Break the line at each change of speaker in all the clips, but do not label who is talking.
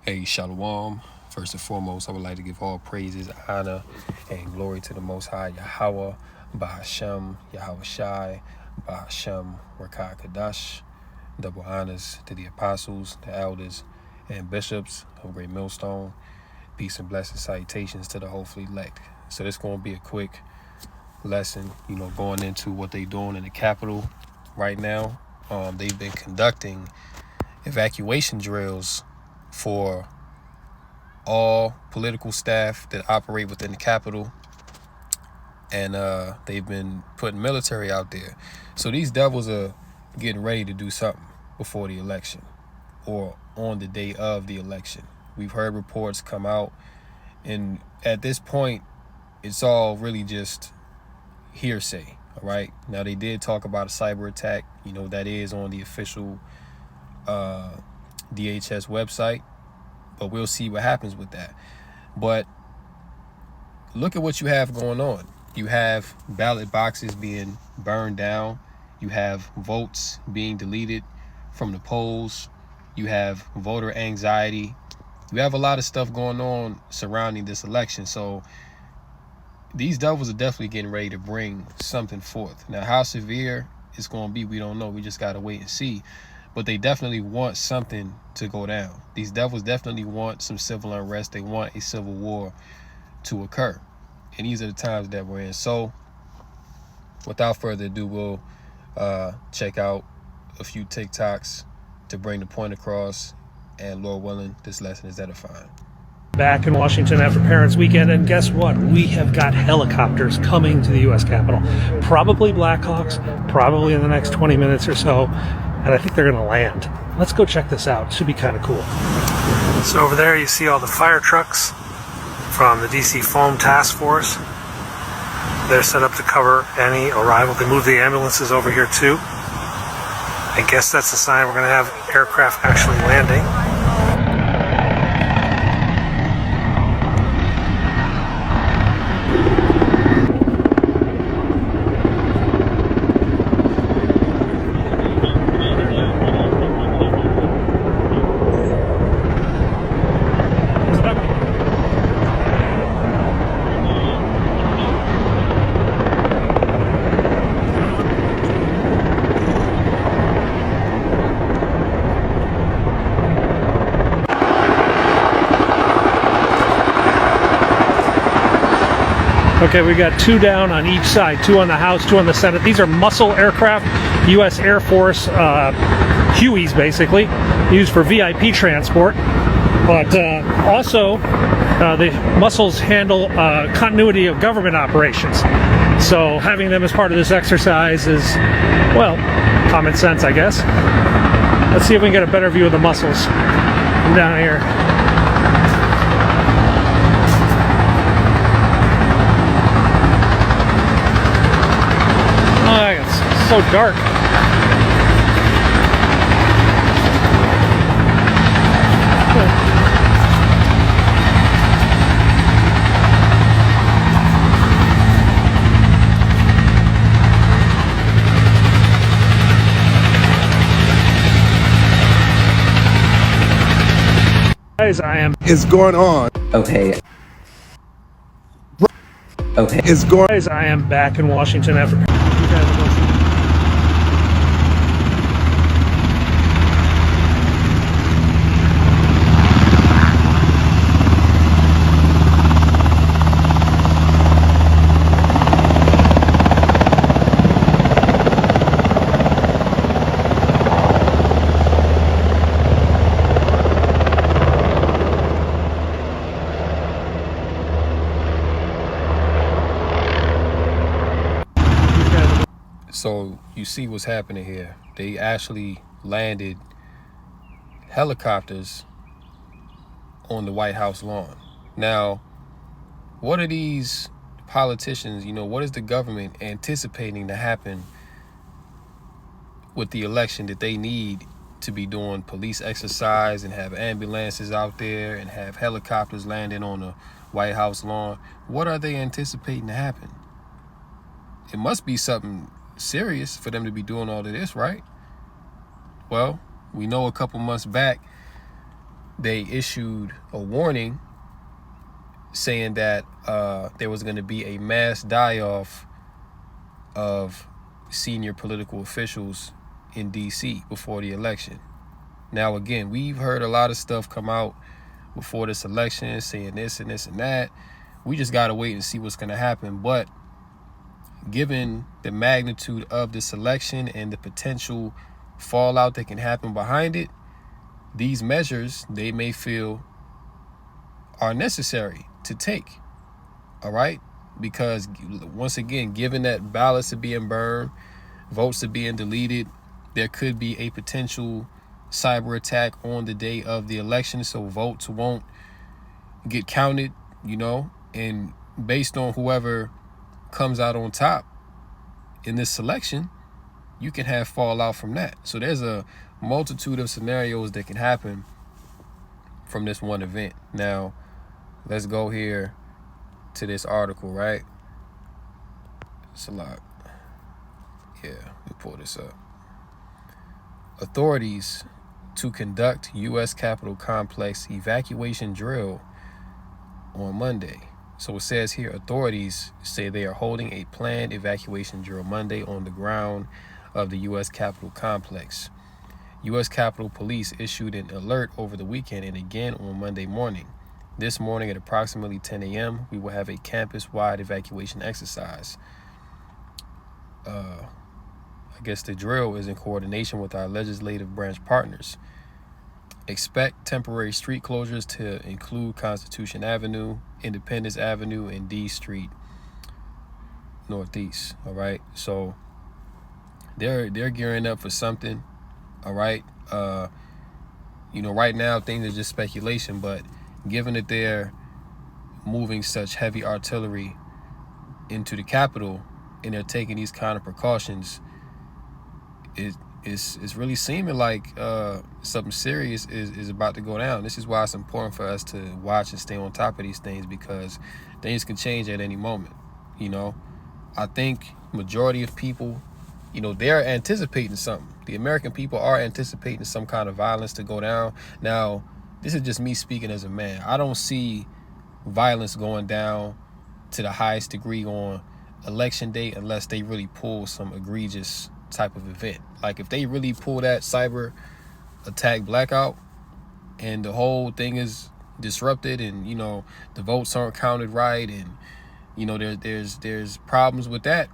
Hey, Shalom. First and foremost, I would like to give all praises, honor, and glory to the Most High Yahweh, Bahashem, Yahweh Shai, Bahashem, Rakah Kadash. Double honors to the apostles, the elders, and bishops of Great Millstone. Peace and blessings, salutations to the hopefully elect. So this going to be a quick lesson, going into what they're doing in the Capitol right now. They've been conducting evacuation drills for all political staff that operate within the Capitol, and they've been putting military out there. So these devils are getting ready to do something before the election or on the day of the election. We've heard reports come out, and at this point, it's all really just hearsay. All right. Now they did talk about a cyber attack. That is on the official DHS website. But we'll see what happens with that. But look at what you have going on. You have ballot boxes being burned down. You have votes being deleted from the polls. You have voter anxiety. You have a lot of stuff going on surrounding this election. So these devils are definitely getting ready to bring something forth. Now, how severe it's going to be, we don't know. We just got to wait and see. But they definitely want something to go down. These devils definitely want some civil unrest. They want a civil war to occur. And these are the times that we're in. So, without further ado, we'll check out a few TikToks to bring the point across. And Lord willing, this lesson is edifying.
Back in Washington after Parents' Weekend, and guess what? We have got helicopters coming to the U.S. Capitol. Probably Blackhawks, probably in the next 20 minutes or so. And I think they're going to land. Let's go check this out. It should be kind of cool. So over there you see all the fire trucks from the DC Foam Task Force. They're set up to cover any arrival. They moved the ambulances over here too. I guess that's a sign we're going to have aircraft actually landing. Okay, we got two down on each side, two on the House, two on the Senate. These are muscle aircraft, U.S. Air Force Hueys, basically, used for VIP transport. But also, the muscles handle continuity of government operations. So having them as part of this exercise is, well, common sense, I guess. Let's see if we can get a better view of the muscles from down here. It's so dark. Guys, I am.
It's going on.
Okay.
It's going.
Guys, I am back in Washington after. You guys are going to
So you see what's happening here. They actually landed helicopters on the White House lawn. Now, what are these politicians, what is the government anticipating to happen with the election that they need to be doing police exercise and have ambulances out there and have helicopters landing on the White House lawn? What are they anticipating to happen? It must be something serious for them to be doing all of this, right? Well, we know a couple months back they issued a warning saying that there was going to be a mass die-off of senior political officials in D.C. before the election. Now, again, we've heard a lot of stuff come out before this election saying this and this and that. We just got to wait and see what's going to happen. But given the magnitude of this election and the potential fallout that can happen behind it, these measures they may feel are necessary to take. All right? Because once again, given that ballots are being burned, votes are being deleted, there could be a potential cyber attack on the day of the election, so votes won't get counted, and based on whoever comes out on top in this selection, you can have fallout from that. So there's a multitude of scenarios that can happen from this one event. Now, let's go here to this article, right? It's a lot. Yeah, let me pull this up. Authorities to conduct U.S. Capitol complex evacuation drill on Monday. So it says here, authorities say they are holding a planned evacuation drill Monday on the ground of the U.S. Capitol complex. U.S. Capitol Police issued an alert over the weekend and again on Monday morning. This morning at approximately 10 a.m., we will have a campus-wide evacuation exercise. I guess the drill is in coordination with our legislative branch partners. Expect temporary street closures to include Constitution Avenue, Independence Avenue, and D Street Northeast. All right, so they're gearing up for something. All right, right now things are just speculation, but given that they're moving such heavy artillery into the Capitol and they're taking these kind of precautions, it's really seeming like something serious is about to go down. This is why it's important for us to watch and stay on top of these things, because things can change at any moment. I think majority of people, they're anticipating something. The American people are anticipating some kind of violence to go down. Now, this is just me speaking as a man. I don't see violence going down to the highest degree on election day unless they really pull some egregious type of event. Like if they really pull that cyber attack blackout and the whole thing is disrupted and the votes aren't counted right and there's problems with that,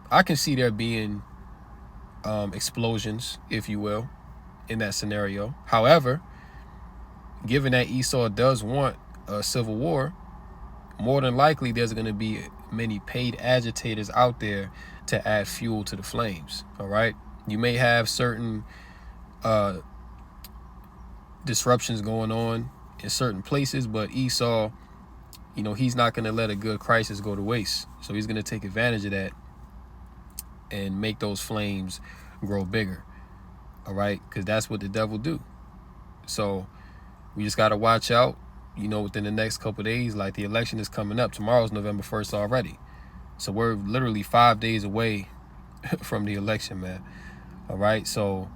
I can see there being explosions, if you will, in that scenario. However, given that Esau does want a civil war, more than likely there's going to be many paid agitators out there to add fuel to the flames. All right, you may have certain disruptions going on in certain places, but Esau, he's not going to let a good crisis go to waste. So he's going to take advantage of that and make those flames grow bigger. All right, because that's what the devil do. So we just got to watch out, within the next couple of days. Like the election is coming up. Tomorrow's November 1st already. So we're literally 5 days away from the election, man. All right, so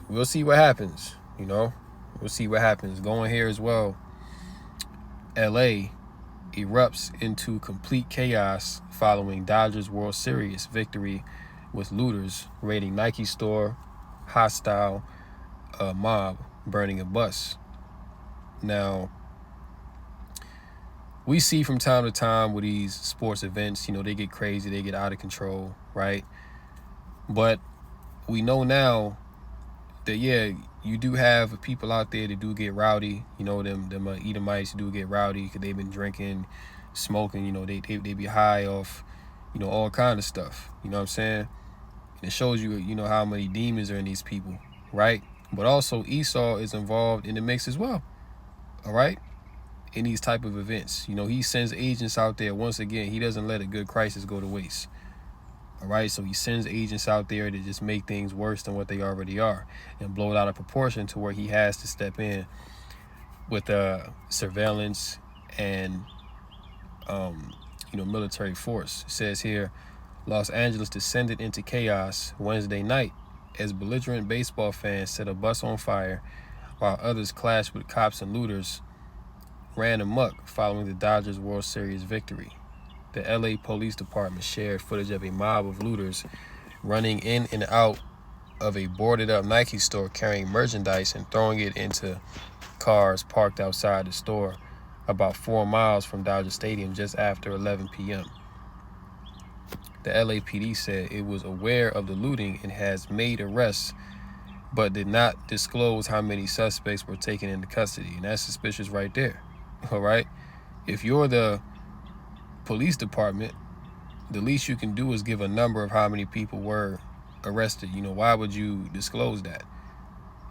we'll see what happens, We'll see what happens. Going here as well, L.A. erupts into complete chaos following Dodgers World Series victory with looters raiding Nike store, hostile mob burning a bus. Now, we see from time to time with these sports events, they get crazy, they get out of control, right? But we know now that, yeah, you do have people out there that do get rowdy. Them Edomites do get rowdy because they've been drinking, smoking, they be high off, all kind of stuff. You know what I'm saying? And it shows you, how many demons are in these people, right? But also Esau is involved in the mix as well, all right? In these type of events. He sends agents out there. Once again, he doesn't let a good crisis go to waste. All right, so he sends agents out there to just make things worse than what they already are and blow it out of proportion to where he has to step in with surveillance and, military force. It says here, Los Angeles descended into chaos Wednesday night as belligerent baseball fans set a bus on fire while others clashed with cops and looters ran amok following the Dodgers World Series victory. The LA Police Department shared footage of a mob of looters running in and out of a boarded up Nike store carrying merchandise and throwing it into cars parked outside the store about 4 miles from Dodger Stadium just after 11 p.m. The LAPD said it was aware of the looting and has made arrests, but did not disclose how many suspects were taken into custody. And that's suspicious right there. All right? If you're the police department, the least you can do is give a number of how many people were arrested. Why would you disclose that?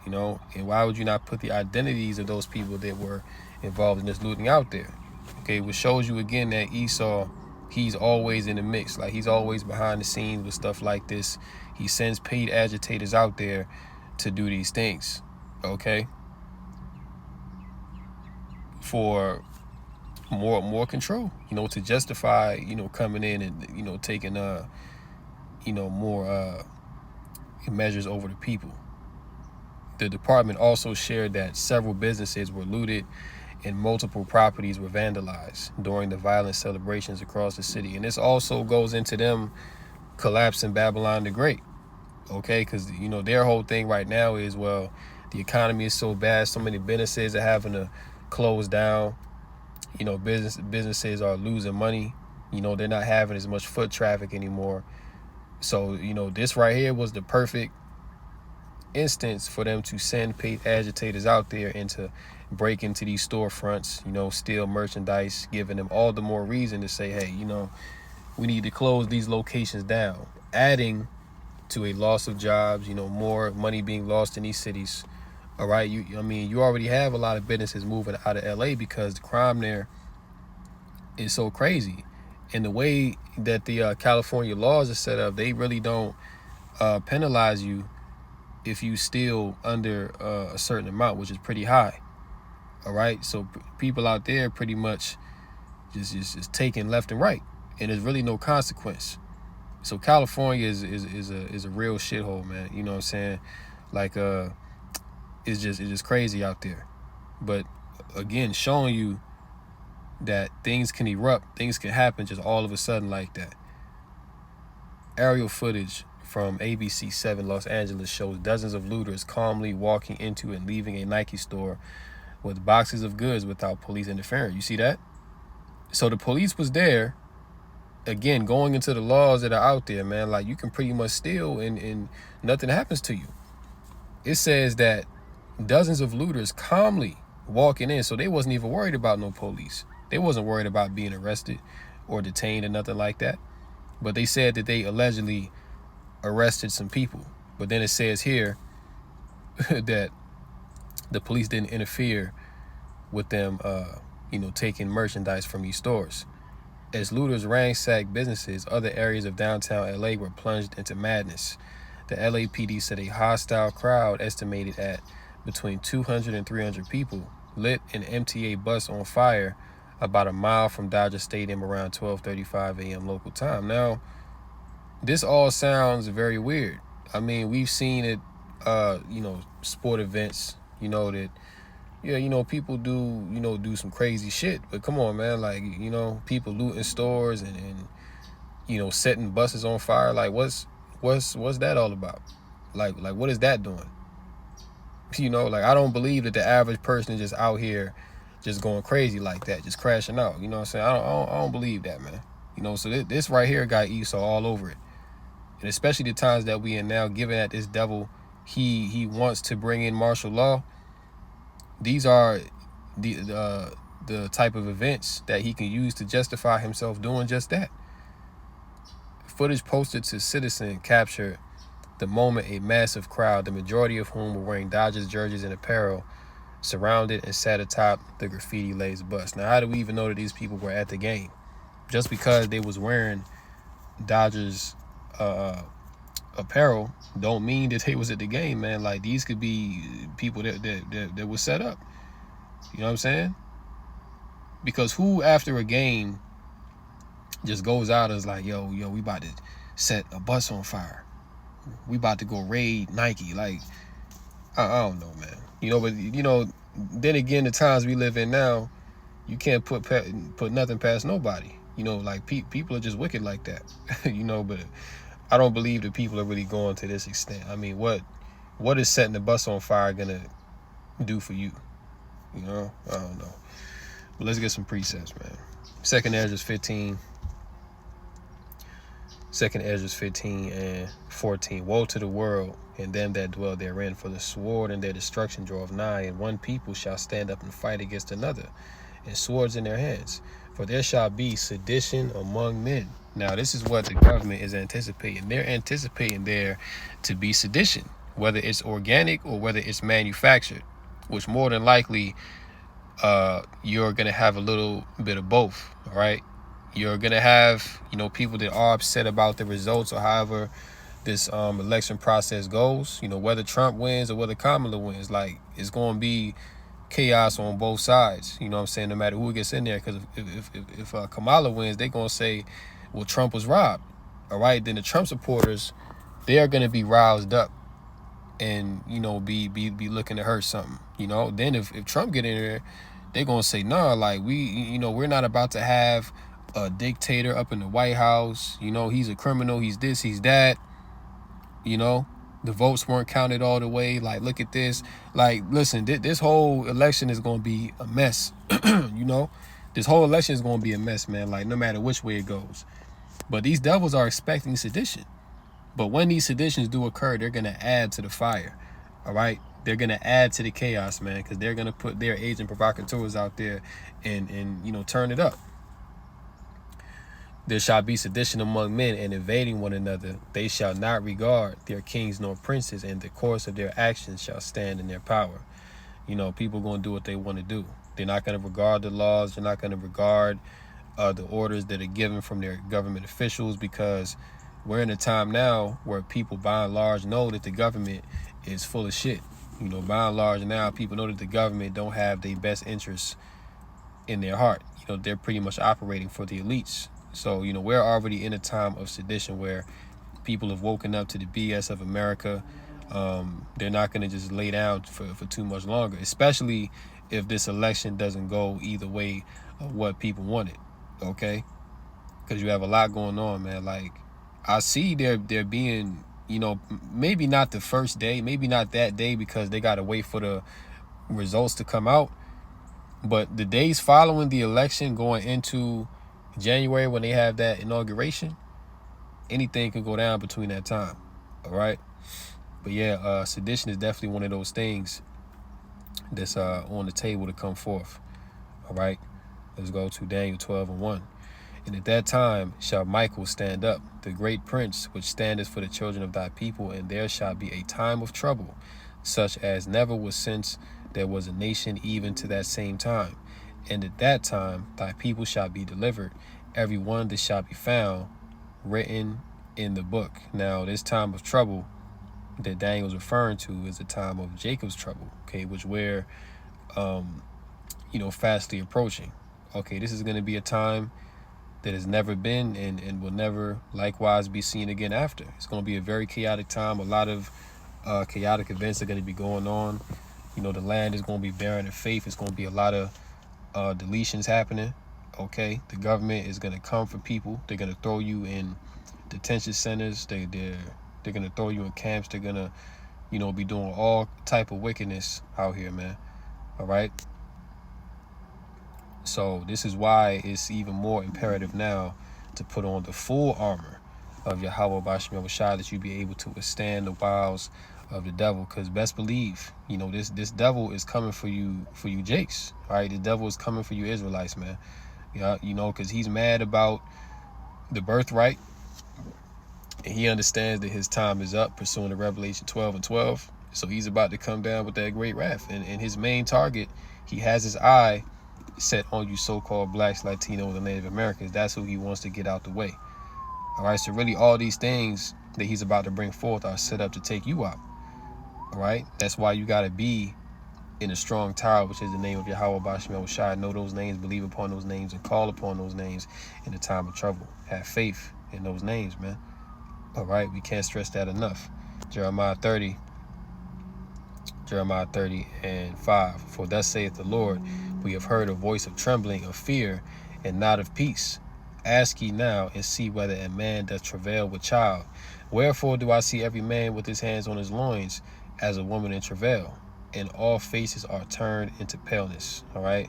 And why would you not put the identities of those people that were involved in this looting out there? Okay, which shows you again that Esau, he's always in the mix. Like, he's always behind the scenes with stuff like this. He sends paid agitators out there to do these things, okay? For more control, to justify, coming in and, taking, more measures over the people. The department also shared that several businesses were looted and multiple properties were vandalized during the violent celebrations across the city. And this also goes into them collapsing Babylon the Great, okay? Because, their whole thing right now is, well, the economy is so bad, so many businesses are having to close down. Businesses are losing money. They're not having as much foot traffic anymore. So, this right here was the perfect instance for them to send paid agitators out there and to break into these storefronts, steal merchandise, giving them all the more reason to say, hey, we need to close these locations down, adding to a loss of jobs, more money being lost in these cities. All right, you already have a lot of businesses moving out of LA because the crime there is so crazy. And the way that the California laws are set up, they really don't penalize you if you steal under a certain amount, which is pretty high. All right, so people out there pretty much just taking left and right, and there's really no consequence. So California is a real shithole, man. You know what I'm saying? Like it's just crazy out there. But again, showing you that things can erupt, things can happen just all of a sudden like that. Aerial footage from ABC 7 Los Angeles shows dozens of looters calmly walking into and leaving a Nike store with boxes of goods without police interference. You see that? So the police was there, again, going into the laws that are out there, man. Like, you can pretty much steal and nothing happens to you. It says that dozens of looters calmly walking in, so they wasn't even worried about no police. They wasn't worried about being arrested or detained or nothing like that. But they said that they allegedly arrested some people. But then it says here that the police didn't interfere with them, taking merchandise from these stores. As looters ransacked businesses, other areas of downtown LA were plunged into madness. The LAPD said a hostile crowd estimated at between 200 and 300 people lit an MTA bus on fire about a mile from Dodger Stadium around 12:35 a.m. local time. Now, this all sounds very weird. I mean, we've seen it, sport events, that, people do some crazy shit. But come on, man, like, people looting stores and setting buses on fire. Like, what's that all about? Like, what is that doing? I don't believe that the average person is just out here just going crazy like that, just crashing out. You know what I'm saying? I don't believe that, man. So this right here got Esau all over it. And especially the times that we in now, given that this devil, he wants to bring in martial law. These are the type of events that he can use to justify himself doing just that. Footage posted to Citizen captured the moment a massive crowd, the majority of whom were wearing Dodgers jerseys and apparel, surrounded and sat atop the graffiti-laced bus. Now, how do we even know that these people were at the game? Just because they was wearing Dodgers apparel don't mean that they was at the game, man. Like, these could be people that was set up. You know what I'm saying? Because who after a game just goes out and is like, yo, we about to set a bus on fire. We about to go raid Nike. Like, I don't know, man. But then again, the times we live in now, you can't put nothing past nobody. Like people are just wicked like that. But I don't believe that people are really going to this extent. I mean, what is setting the bus on fire gonna do for you? I don't know. But let's get some precepts, man. Second Ezra 15 and 14. Woe to the world and them that dwell therein, for the sword and their destruction draweth nigh, and one people shall stand up and fight against another, and swords in their hands. For there shall be sedition among men. Now, this is what the government is anticipating. They're anticipating there to be sedition, whether it's organic or whether it's manufactured, which more than likely you're going to have a little bit of both, all right? You're going to have, people that are upset about the results or however this election process goes, whether Trump wins or whether Kamala wins. Like, it's going to be chaos on both sides, no matter who gets in there. Because if Kamala wins, they're going to say, well, Trump was robbed, all right? Then the Trump supporters, they are going to be roused up and, be looking to hurt something, Then if Trump get in there, they're going to say, nah, like, we're not about to have a dictator up in the White House. He's a criminal. He's this, he's that. The votes weren't counted all the way. Like, look at this. Like, listen, this whole election is going to be a mess. This whole election is going to be a mess, man. Like, no matter which way it goes. But these devils are expecting sedition. But when these seditions do occur, they're going to add to the fire. All right? They're going to add to the chaos, man, because they're going to put their agent provocateurs out there and turn it up. There shall be sedition among men, and invading one another. They shall not regard their kings nor princes, and the course of their actions shall stand in their power. People are going to do what they want to do. They're not going to regard the laws. They're not going to regard the orders that are given from their government officials, because we're in a time now where people, by and large, know that the government is full of shit. By and large now, people know that the government don't have their best interests in their heart. They're pretty much operating for the elites. So, we're already in a time of sedition where people have woken up to the BS of America. They're not going to just lay down for too much longer, especially if this election doesn't go either way of what people wanted, okay? Because you have a lot going on, man. Like, I see there being, maybe not the first day, maybe not that day because they got to wait for the results to come out. But the days following the election going into January, when they have that inauguration, anything can go down between that time. All right. But yeah, sedition is definitely one of those things that's on the table to come forth. All right. Let's go to Daniel 12:1. And at that time shall Michael stand up, the great prince, which standeth for the children of thy people, and there shall be a time of trouble, such as never was since there was a nation, even to that same time. And at that time thy people shall be delivered, every one that shall be found written in the book. Now, this time of trouble that Daniel is referring to is the time of Jacob's trouble, okay, which we're, fastly approaching. Okay, this is going to be a time that has never been and will never likewise be seen again after. It's going to be a very chaotic time. A lot of chaotic events are going to be going on. The land is going to be barren of faith. It's going to be a lot of deletions happening. Okay, the government is going to come for people. They're going to throw you in detention centers. They're going to throw you in camps. They're going to, be doing all type of wickedness out here, man. All right. So this is why it's even more imperative now to put on the full armor of Yahweh Bashim Yahushua, that you be able to withstand the wiles of the devil. Because best believe, this devil is coming for you Jakes. All right, the devil is coming for you Israelites, man. Yeah, because he's mad about the birthright, and he understands that his time is up, pursuing the Revelation 12:12. So he's about to come down with that great wrath, and his main target, he has his eye set on you so-called blacks, Latinos, and Native Americans. That's who he wants to get out the way. All right, so really all these things that he's about to bring forth are set up to take you out. All right, that's why you got to be in a strong tower, which is the name of Yahweh Bashim Yahushua. Know those names, believe upon those names, and call upon those names in the time of trouble. Have faith in those names, man. All right, we can't stress that enough. Jeremiah 30, Jeremiah 30:5. For thus saith the Lord, we have heard a voice of trembling, of fear, and not of peace. Ask ye now, and see whether a man doth travail with child. Wherefore do I see every man with his hands on his loins, as a woman in travail, and all faces are turned into paleness. All right.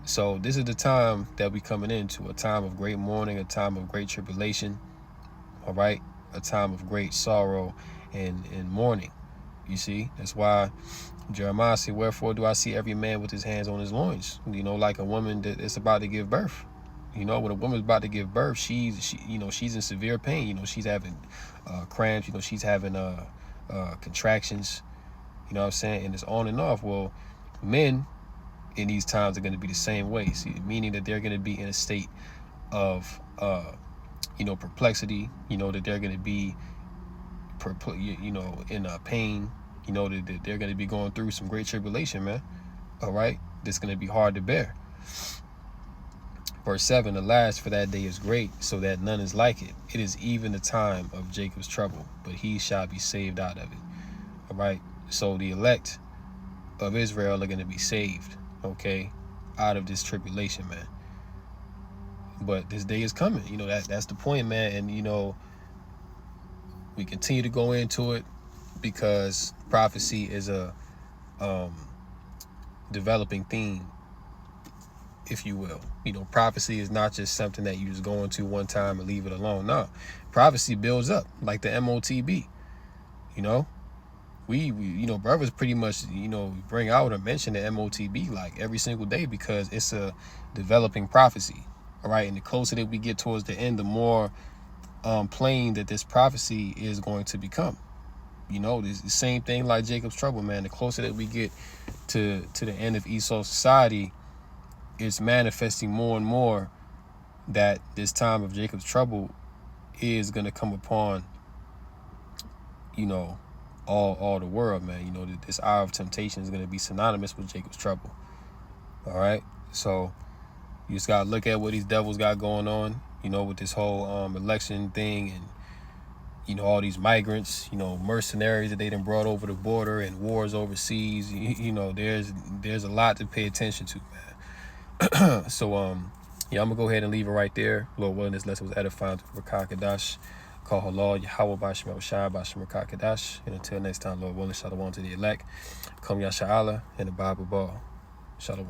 So this is the time that we coming into, a time of great mourning, a time of great tribulation. All right. A time of great sorrow and mourning. You see, that's why Jeremiah said, wherefore do I see every man with his hands on his loins? You know, like a woman that is about to give birth. You know, when a woman's about to give birth, she's in severe pain. You know, she's having cramps. You know, she's having contractions. You know what I'm saying? And it's on and off. Well, men in these times are going to be the same way. See, meaning that they're going to be in a state of perplexity. You know, that they're going to be in pain. You know, that they're going to be going through some great tribulation, man. All right, that's going to be hard to bear. Verse 7, alas, for that day is great, so that none is like it. It is even the time of Jacob's trouble, but he shall be saved out of it. All right, so the elect of Israel are going to be saved, okay, out of this tribulation, man. But this day is coming. You know, that's the point, man. And, you know, we continue to go into it because prophecy is a developing theme, if you will. You know, prophecy is not just something that you just go into one time and leave it alone. No, prophecy builds up like the MOTB. You know, we brothers pretty much, bring out or mention the MOTB like every single day because it's a developing prophecy. All right. And the closer that we get towards the end, the more plain that this prophecy is going to become. You know, it's the same thing like Jacob's trouble, man. The closer that we get to the end of Esau's society, it's manifesting more and more that this time of Jacob's trouble is going to come upon, all the world, man. You know, this hour of temptation is going to be synonymous with Jacob's trouble. All right. So you just got to look at what these devils got going on, with this whole election thing and, all these migrants, mercenaries that they done brought over the border and wars overseas. There's a lot to pay attention to, man. So, I'm going to go ahead and leave it right there. Lord willing, this lesson was edifying to Rakakadash. Call her Lord, Yahweh Bashim Shai Bashim Rakakadash. And until next time, Lord willing, Shalom to the elect. Come Yasha'Allah and the Bible Ball. Shalom.